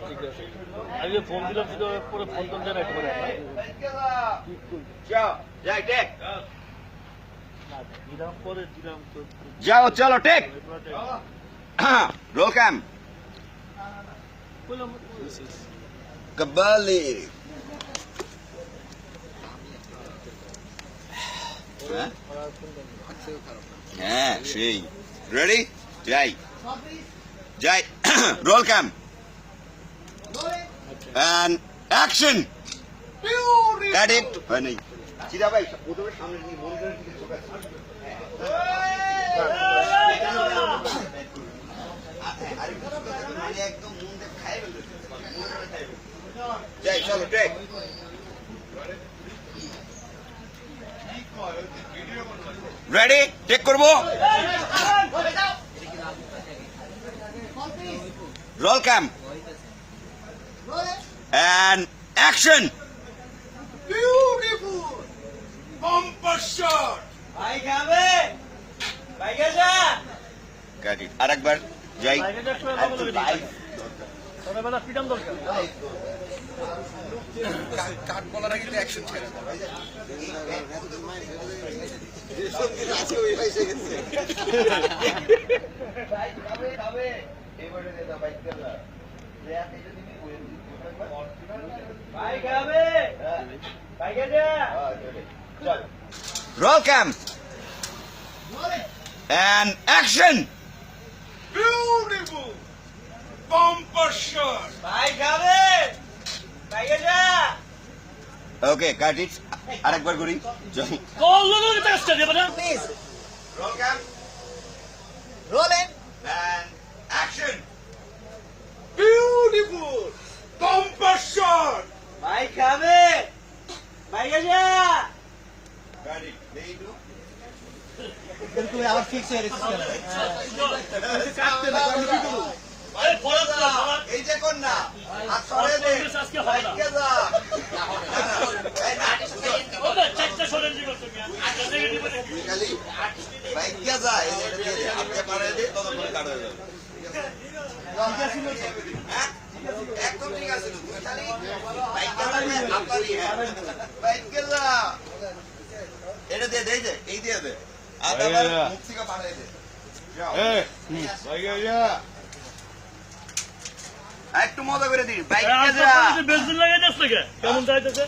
ঠিক আছে আগে ফোন দিলাম যদি পরে ফোন তো দেন একবারে যাই টেক না দিলাম পরে দিলাম তো যাও চলো টেক রোল ক্যাম বললাম কবালি হ্যাঁ সেই রেডি যাই যাই roll cam and action cut it হয় নাই চিরা ভাই প্রথমে সামনে নিয়ে মনিটরের দিকে চোখ আছে একদম মুখ দিয়ে খাই ফেলবে যাই চলো টেক রেডি টেক করবো roll cam and action Beautiful! Bumper shot! ভাই খাবে ভাই গেছে got it আরেকবার যাই ছোটবেলা ফ্রিডম দরকার কাট বলার আগে তো অ্যাকশন ছেড়ে roll cam and action Beautiful! Bumper shot! okay cut it আরেকবার করি যাই কল লোকের কাজটা দেব না roll cam Rolling. and action Beautiful! Bumper shot! got it they do बिल्कुल आवर फिक्स है এই ফরাত না এই যে কোন না আর সরে দে আজকে হবে না কে যা ওটা চেকটা সরে দিও তুমি আজকে নেগেটিভ খালি বাইক কে যা এই যে দিয়ে দে আপনি পারে দে ততক্ষণ কাট হয়ে যাবে হ্যাঁ? একদম ঠিক আছে তুই খালি বাইক কে যা আপনারই হ্যাঁ বাইক কে যা এটা দিয়ে দে এই দিয়ে দে আর আবার মুখ থেকে পারে দে যাও একটু মজা করে দিন বাইক কে যা বেঞ্জিন লাগাই যাচ্ছে কেমন যাইতেছে